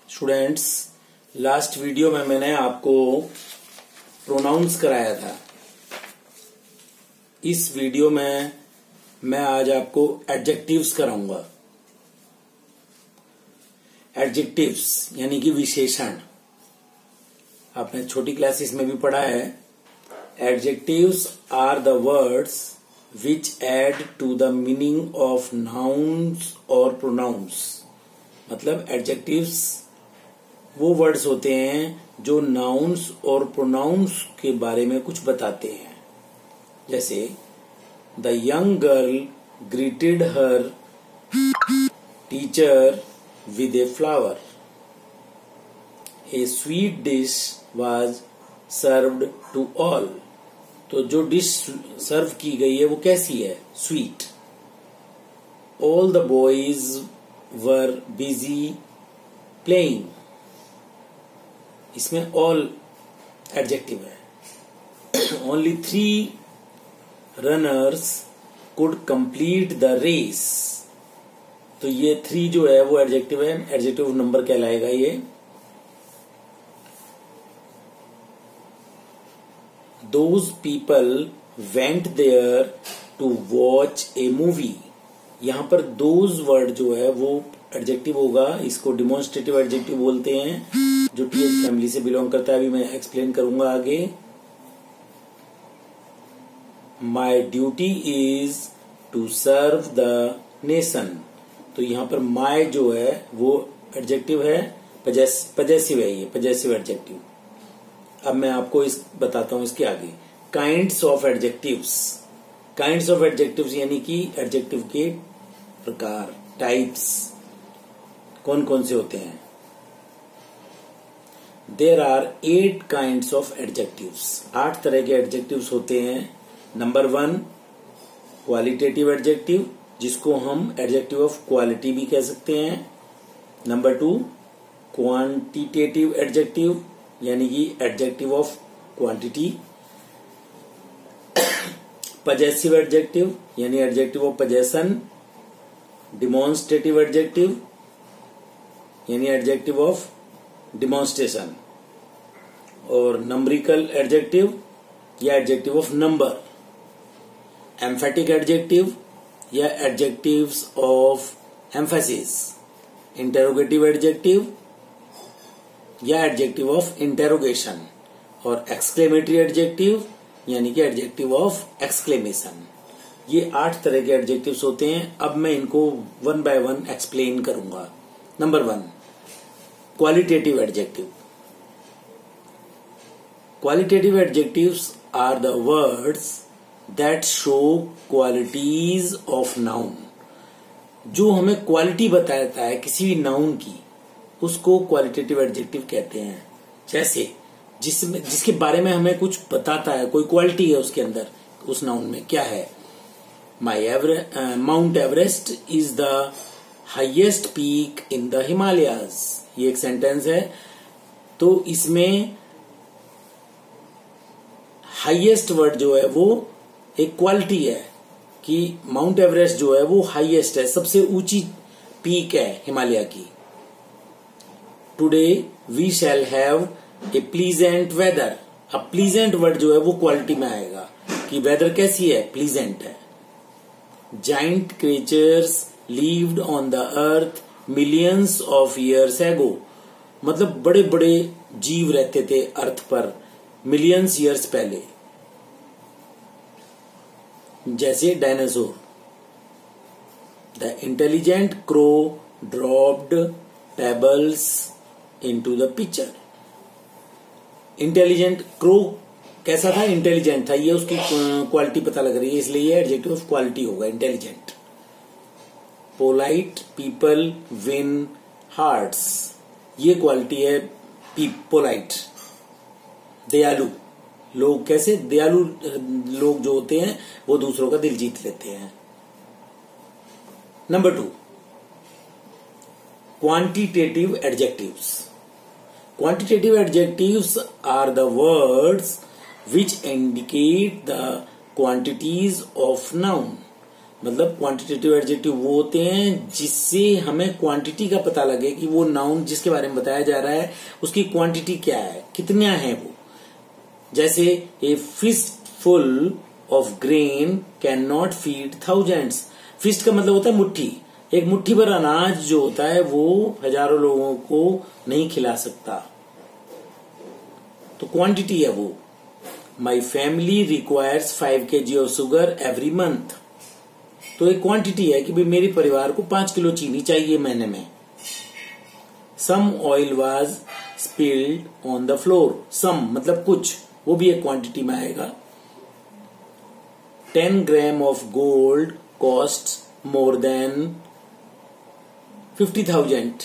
Students, last video में मैंने आपको प्रोनाउंस कराया था। इस वीडियो में मैं आज आपको एडजेक्टिव्स कराऊंगा। एडजेक्टिव्स यानी कि विशेषण। आपने छोटी क्लासेस में भी पढ़ा है। Adjectives are the words which add to the meaning of nouns और प्रोनाउंस। मतलब एडजेक्टिव्स वो वर्ड्स होते हैं जो नाउन्स और प्रोनाउंस के बारे में कुछ बताते हैं। जैसे the young girl greeted her teacher with a flower. A sweet dish was served to all. तो जो डिश सर्व की गई है वो कैसी है? Sweet. All the boys were busy playing. इसमें ऑल एडजेक्टिव है। Only 3 runners could complete the race. तो ये 3 जो है वो एडजेक्टिव है। एडजेक्टिव नंबर कहलाएगा ये। Those people went there to watch a movie. यहां पर दोज वर्ड जो है वो एडजेक्टिव होगा। इसको डिमॉन्स्ट्रेटिव एडजेक्टिव बोलते हैं, जो टीएच फैमिली से बिलोंग करता है। अभी मैं एक्सप्लेन करूंगा आगे। My duty is to serve the nation. तो यहां पर माई जो है वो एडजेक्टिव है, पजेसिव है। ये पजेसिव एडजेक्टिव। अब मैं आपको बताता हूं इसके आगे। Kinds of adjectives. Kinds of adjectives यानी कि एडजेक्टिव के प्रकार, टाइप्स कौन कौन से होते हैं। There are 8 kinds of adjectives. 8 तरह के एडजेक्टिव्स होते हैं। नंबर 1 क्वालिटेटिव एडजेक्टिव, जिसको हम एडजेक्टिव ऑफ क्वालिटी भी कह सकते हैं। नंबर 2 क्वांटिटेटिव एडजेक्टिव, यानी कि adjective of quantity. Possessive adjective यानी adjective of possession. Demonstrative adjective यानी एडजेक्टिव ऑफ डिमॉन्स्ट्रेशन। और नंबरिकल एडजेक्टिव या adjective of number. Emphatic adjective या adjectives of emphasis. Interrogative adjective या एडजेक्टिव ऑफ इंटेरोगेशन। और exclamatory adjective यानी कि एडजेक्टिव ऑफ एक्सक्लेमेशन। ये 8 तरह के एडजेक्टिव्स होते हैं। अब मैं इनको 1 बाय 1 एक्सप्लेन करूंगा। Number 1 qualitative adjective. Qualitative adjectives are the words that show qualities of noun. जो हमें क्वालिटी बताता है किसी भी नाउन की, उसको क्वालिटेटिव एडजेक्टिव कहते हैं। जैसे जिसके बारे में हमें कुछ बताता है, कोई क्वालिटी है उसके अंदर, उस नाउन में क्या है। Mount Everest is the highest peak in the Himalayas. ये एक सेंटेंस है। तो इसमें हाईएस्ट वर्ड जो है वो एक क्वालिटी है कि माउंट एवरेस्ट जो है वो हाईएस्ट है, सबसे ऊंची पीक है हिमालय की। Today we shall have a pleasant weather. अब प्लीजेंट वर्ड जो है वो क्वालिटी में आएगा कि वेदर कैसी है, प्लीजेंट है। Giant creatures lived on the earth millions of years ago. मतलब बड़े बड़े जीव रहते थे अर्थ पर मिलियंस ईयर्स पहले। जैसे dinosaur. The intelligent crow dropped pebbles into the picture. Intelligent crow कैसा था? इंटेलिजेंट था। ये उसकी क्वालिटी पता लग रही है, इसलिए ये एडजेक्टिव ऑफ क्वालिटी होगा, intelligent. Polite people win hearts. ये क्वालिटी है पोलाइट। दयालु लोग कैसे? दयालु लोग जो होते हैं वो दूसरों का दिल जीत लेते हैं। Number 2 quantitative adjectives. Quantitative adjectives are the words which indicate the quantities of noun. मतलब क्वांटिटेटिव एडजेक्टिव वो होते हैं जिससे हमें क्वांटिटी का पता लगे कि वो नाउन जिसके बारे में बताया जा रहा है उसकी क्वांटिटी क्या है, कितना है वो। जैसे a fistful of grain can not feed thousands. Fist का मतलब होता है मुट्ठी। एक मुट्ठी भर अनाज जो होता है वो हजारों लोगों को नहीं खिला सकता, तो क्वांटिटी है वो। My family requires 5 kg of sugar every month. तो एक क्वांटिटी है कि भाई मेरे परिवार को 5 किलो चीनी चाहिए महीने में। Some oil was spilled on the floor. Some मतलब कुछ, वो भी एक क्वांटिटी में आएगा। 10 gram of gold cost more than 50,000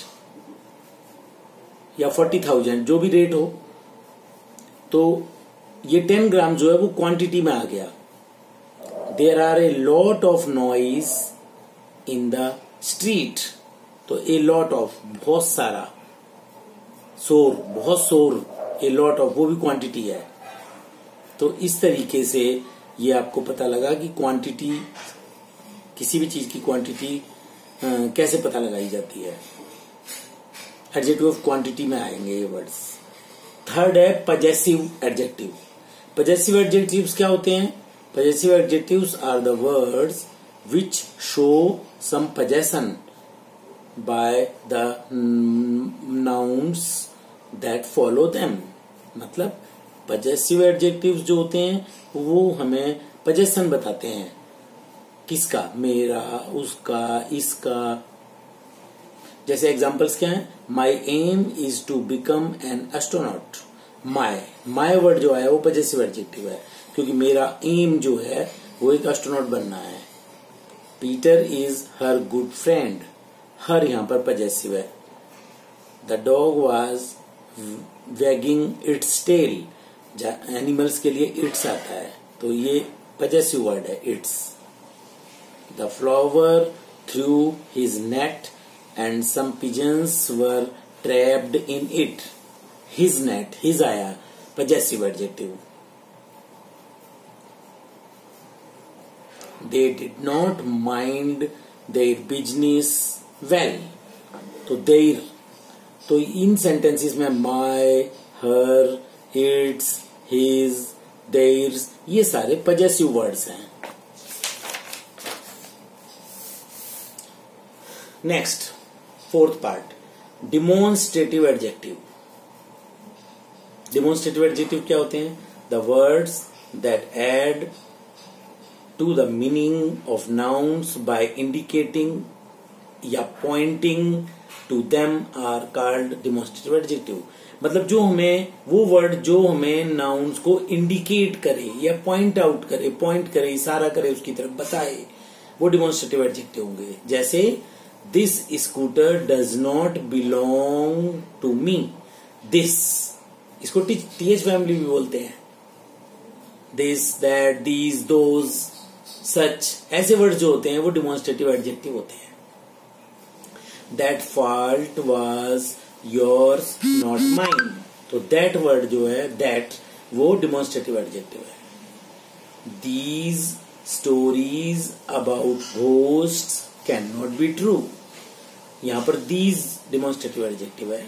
या 40,000, जो भी रेट हो। तो ये 10 ग्राम जो है वो क्वांटिटी में आ गया। There are a lot of noise in the street. तो ए लॉट ऑफ बहुत सारा, शोर बहुत शोर, ए लॉट ऑफ वो भी क्वांटिटी है। तो इस तरीके से ये आपको पता लगा कि क्वांटिटी, किसी भी चीज की क्वांटिटी कैसे पता लगाई जाती है। एडजेक्टिव ऑफ क्वांटिटी में आएंगे ये वर्ड्स। थर्ड है पजेसिव एडजेक्टिव। पजेसिव एडजेक्टिव्स क्या होते हैं? Possessive adjectives are the words which show some possession by the nouns that follow them. मतलब पजेसिव एडजेक्टिव्स जो होते हैं वो हमें पजेशन बताते हैं। किसका? मेरा, उसका, इसका। जैसे एग्जांपल्स क्या हैं? My aim is to become an astronaut. My word जो है वो पजेसिव एडजेक्टिव है, क्योंकि मेरा एम जो है वो एक एस्ट्रोनॉट बनना है। Peter is her good friend. Her यहां पर पजेसिव है। The dog was wagging its tail. Animals के लिए इट्स आता है, तो ये पजेसिव वर्ड है, its. The flower threw his net and some pigeons were trapped in it. His net, his आया, possessive adjective. They did not mind their business well. तो their, तो इन sentences में my, her, its, his, theirs, ये सारे possessive words हैं। Next, fourth part, demonstrative adjective. Demonstrative adjective क्या होते हैं? The words that add to the meaning of nouns by indicating या pointing to them are called demonstrative adjective. मतलब जो हमें, वो वर्ड जो हमें नाउन्स को इंडिकेट करे या पॉइंट आउट करे, पॉइंट करे, इशारा करे, उसकी तरफ बताए, वो डिमोन्स्ट्रेटिव एडजेक्टिव होंगे। जैसे this scooter does not belong to me. This, इसको टीएच फैमिली भी बोलते हैं। This, that, these, those, such, ऐसे वर्ड जो होते हैं वो डिमोन्स्ट्रेटिव एडजेक्टिव होते हैं। That fault was yours not mine. तो दैट वर्ड जो है, दैट, वो डिमोन्स्ट्रेटिव एडजेक्टिव है। These stories about ghosts can not be true. यहां पर दीज डिमोन्स्ट्रेटिव एडजेक्टिव है।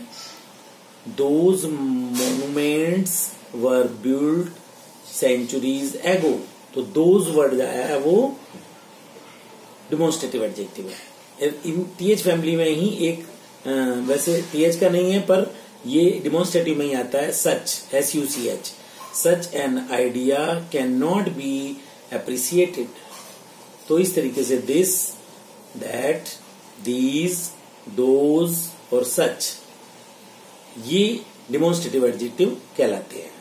Those monuments were build centuries ago. तो दोज वर्ड आया है वो डिमोन्स्ट्रेटिव एडजेक्टिव है। इन टीएच फैमिली में ही एक, वैसे टीएच का नहीं है पर ये डिमोन्स्ट्रेटिव में ही आता है, सच, SUCH। Such an idea can not B appreciated. तो इस तरीके से दिस, दैट, दीज, दोज और सच, ये डिमोन्स्ट्रेटिव एडजेक्टिव कहलाते हैं।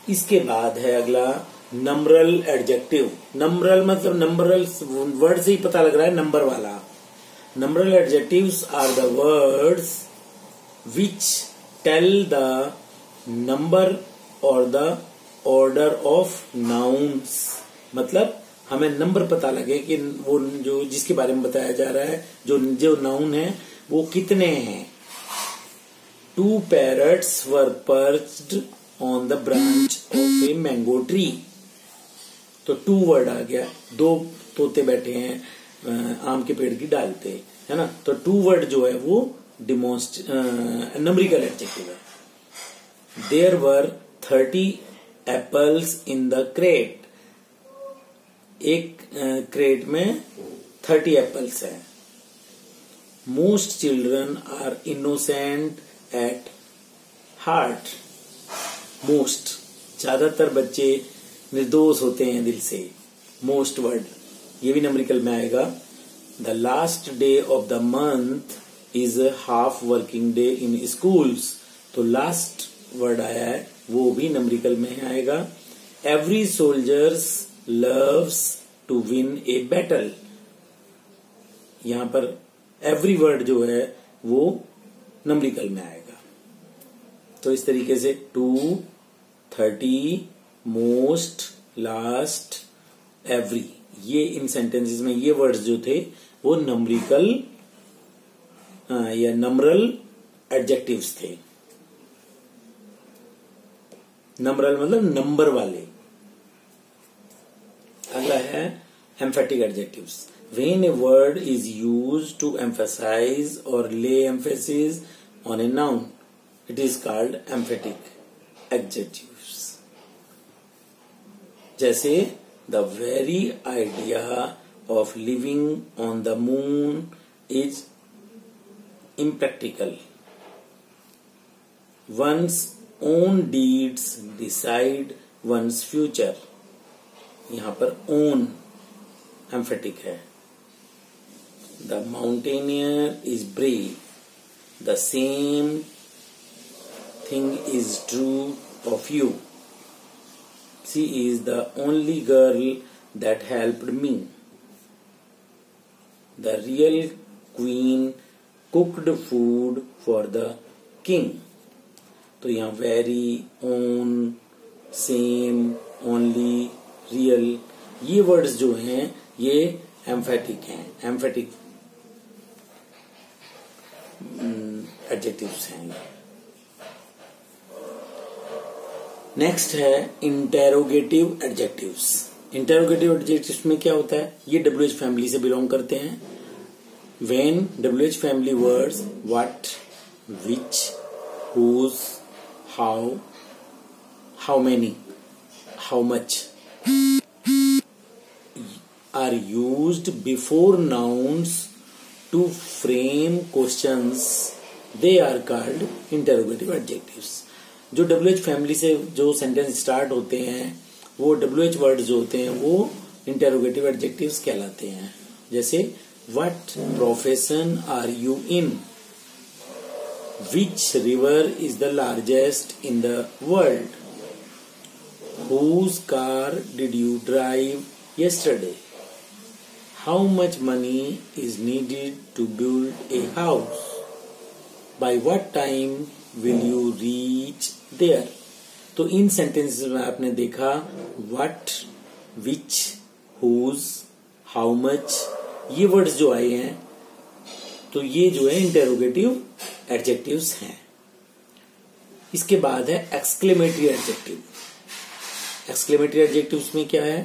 इसके बाद है अगला नंबरल एडजेक्टिव। नंबरल मतलब, नंबरल वर्ड से ही पता लग रहा है नंबर वाला। Numeral adjectives are the words which tell the number और द ऑर्डर ऑफ नाउन्स। मतलब हमें नंबर पता लगे कि वो जो जिसके बारे में बताया जा रहा है, जो नाउन है वो कितने हैं। 2 parrots were perched on the branch of a mango tree। तो 2 वर्ड आ गया, 2 तोते बैठे हैं आम के पेड़ की डाल पे, है ना। तो टू वर्ड जो है वो नंबरिकल एडजेक्टिव है। There were 30 apples in the crate. एक क्रेट में 30 एप्पल्स है। Most children are innocent at heart. Most, ज्यादातर बच्चे निर्दोष होते हैं दिल से। मोस्ट वर्ड ये भी नंबरिकल में आएगा। The last day of the month is half working day in schools. तो लास्ट वर्ड आया है वो भी नंबरिकल में आएगा। Every soldiers loves to win a battle. यहां पर एवरी वर्ड जो है वो नंबरिकल में आएगा। तो इस तरीके से 2, 30, मोस्ट, लास्ट, एवरी, ये इन सेंटेंसेस में ये वर्ड्स जो थे वो नंबरिकल या नंबरल एडजेक्टिव्स थे। नंबरल मतलब नंबर वाले। अगला है emphatic adjectives. When a word is used to emphasize or lay emphasis on a noun it is called emphatic adjectives. जैसे the very idea of living on the moon is impractical. One's own deeds decide one's future. यहां पर own emphatic है। The mountaineer is brave. The same thing is true of you. She is the only girl that helped me. The real queen cooked food for the king. तो यहाँ very, own, same, only, real, ये words जो हैं ये emphatic हैं, emphatic adjectives हैं। Next है interrogative adjectives. Interrogative adjectives में क्या होता है, ये WH फैमिली से बिलोंग करते हैं। When WH family words what, which, whose, how many, how much are used before nouns to frame questions, they are called interrogative adjectives. जो WH फैमिली से जो सेंटेंस स्टार्ट होते हैं वो WH वर्ड जो होते हैं वो इंटेरोगेटिव एडजेक्टिव्स कहलाते हैं। जैसे What profession are you in? Which river is the largest in the world? Whose car did you drive yesterday? How much money is needed to build a house? By what time will you reach there? तो इन sentences में आपने देखा what, which, whose, how much, ये words जो आए हैं तो ये जो है इंटेरोगेटिव एडजेक्टिव्स हैं। इसके बाद है एक्सक्लेमेटरी एडजेक्टिव। एक्सक्लेमेटरी एडजेक्टिव्स में क्या है,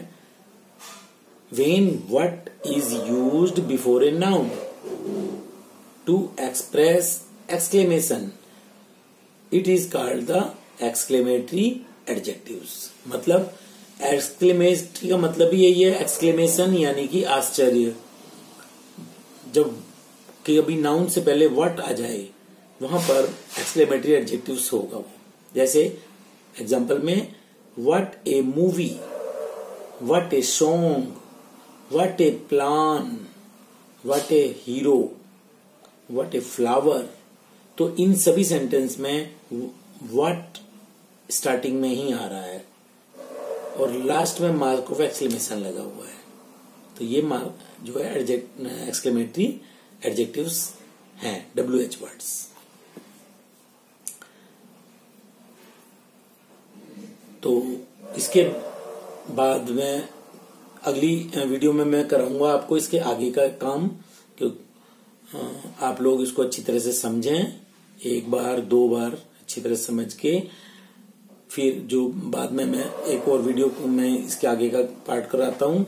when what is used before a noun to express exclamation it is called the exclamatory adjectives. मतलब एक्सक्लेमेटरी का मतलब ही यही है, एक्सक्लेमेशन यानी कि आश्चर्य। जब कि अभी नाउन से पहले व्हाट आ जाए वहां पर एक्सक्लेमेटरी एडजेक्टिव्स होगा वो। जैसे एग्जांपल में what A movie, what a song, what A plan, what A hero, what a flower. तो इन सभी सेंटेंस में व्हाट स्टार्टिंग में ही आ रहा है और लास्ट में मार्क ऑफ एक्सक्लेमेशन लगा हुआ है। तो ये मार्क जो है एक्सक्लेमेटरी एडजेक्टिव्स हैं, WH वर्ड्स। तो इसके बाद में अगली वीडियो में मैं कराऊंगा आपको इसके आगे का काम, क्योंकि आप लोग इसको अच्छी तरह से समझें, एक बार 2 बार अच्छी तरह समझ के फिर जो बाद में मैं एक और वीडियो में इसके आगे का पार्ट कराता हूं।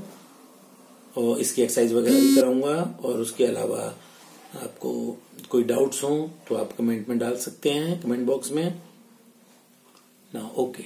और इसकी एक्सरसाइज वगैरह भी कराऊंगा। और उसके अलावा आपको कोई डाउट्स हो तो आप कमेंट में डाल सकते हैं, कमेंट बॉक्स में ना। ओके।